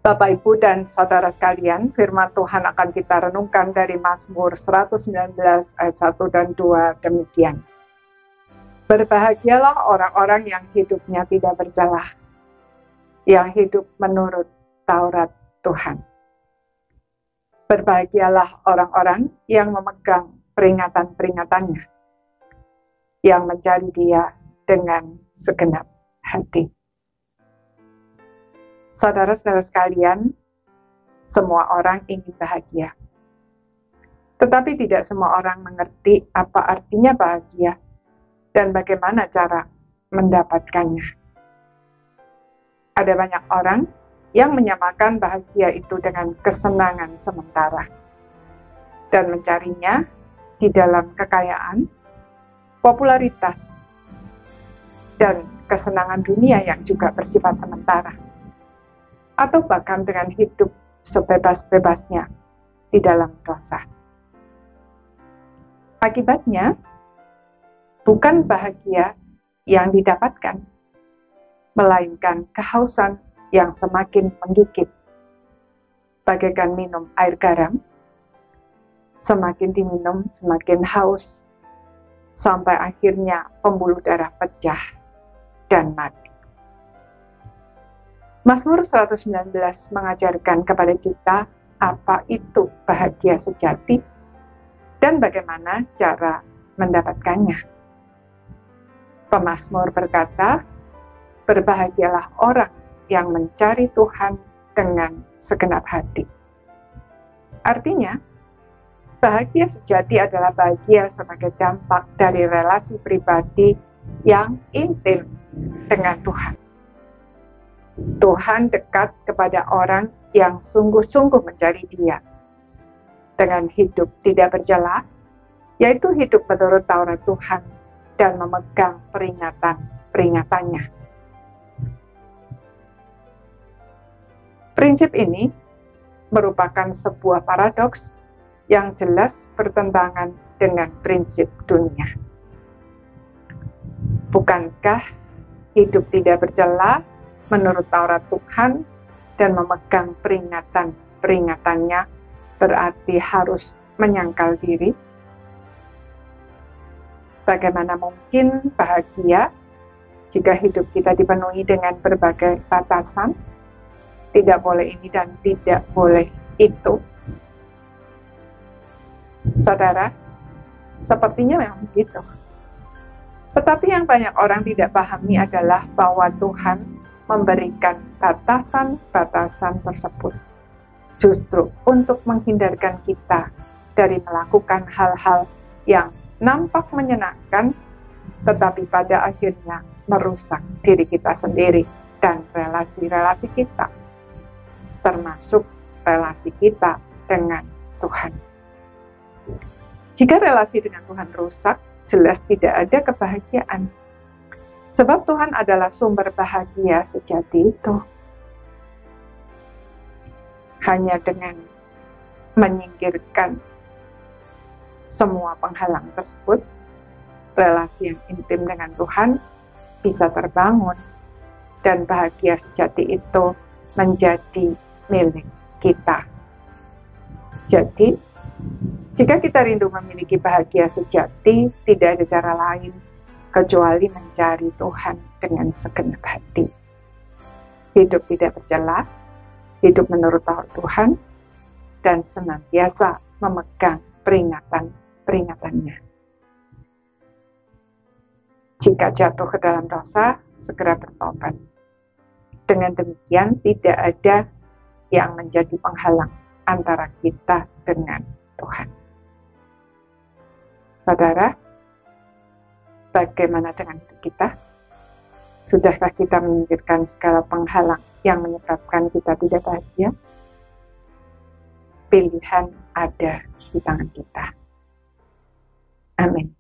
Bapak, Ibu, dan saudara sekalian, firman Tuhan akan kita renungkan dari Mazmur 119 ayat 1 dan 2 demikian. Berbahagialah orang-orang yang hidupnya tidak bercelah, yang hidup menurut Taurat Tuhan. Berbahagialah orang-orang yang memegang peringatan-peringatannya, yang mencari Dia dengan segenap hati. Saudara-saudara sekalian, semua orang ingin bahagia. Tetapi tidak semua orang mengerti apa artinya bahagia dan bagaimana cara mendapatkannya. Ada banyak orang yang menyamakan bahagia itu dengan kesenangan sementara dan mencarinya di dalam kekayaan, popularitas, dan kesenangan dunia yang juga bersifat sementara, atau bahkan dengan hidup sebebas-bebasnya di dalam dosa. Akibatnya, bukan bahagia yang didapatkan, melainkan kehausan yang semakin menggigit, bagaikan minum air garam, semakin diminum semakin haus, sampai akhirnya pembuluh darah pecah dan mati. Mazmur 119 mengajarkan kepada kita apa itu bahagia sejati dan bagaimana cara mendapatkannya. Pemazmur berkata, berbahagialah orang yang mencari Tuhan dengan segenap hati. Artinya, bahagia sejati adalah bahagia sebagai dampak dari relasi pribadi yang intim dengan Tuhan. Tuhan dekat kepada orang yang sungguh-sungguh mencari Dia dengan hidup tidak bercelah, yaitu hidup menurut Taurat Tuhan dan memegang peringatan-peringatannya. Prinsip ini merupakan sebuah paradoks yang jelas bertentangan dengan prinsip dunia. Bukankah hidup tidak bercelah menurut Taurat Tuhan dan memegang peringatan-peringatannya berarti harus menyangkal diri? Bagaimana mungkin bahagia jika hidup kita dipenuhi dengan berbagai batasan? Tidak boleh ini dan tidak boleh itu. Saudara, sepertinya memang begitu. Tetapi yang banyak orang tidak pahami adalah bahwa Tuhan memberikan batasan-batasan tersebut justru untuk menghindarkan kita dari melakukan hal-hal yang nampak menyenangkan, tetapi pada akhirnya merusak diri kita sendiri dan relasi-relasi kita, termasuk relasi kita dengan Tuhan. Jika relasi dengan Tuhan rusak, jelas tidak ada kebahagiaan. Sebab Tuhan adalah sumber bahagia sejati itu. Hanya dengan menyingkirkan semua penghalang tersebut, relasi yang intim dengan Tuhan bisa terbangun dan bahagia sejati itu menjadi milik kita. Jadi, jika kita rindu memiliki bahagia sejati, tidak ada cara lain kecuali mencari Tuhan dengan segenap hati. Hidup tidak bercelah, hidup menurut Taurat Tuhan, dan senantiasa memegang peringatan-peringatannya. Jika jatuh ke dalam dosa, segera bertobat. Dengan demikian, tidak ada yang menjadi penghalang antara kita dengan Tuhan. Saudara, bagaimana dengan hidup kita? Sudahkah kita menyingkirkan segala penghalang yang menyebabkan kita tidak bahagia? Pilihan ada di tangan kita. Amin.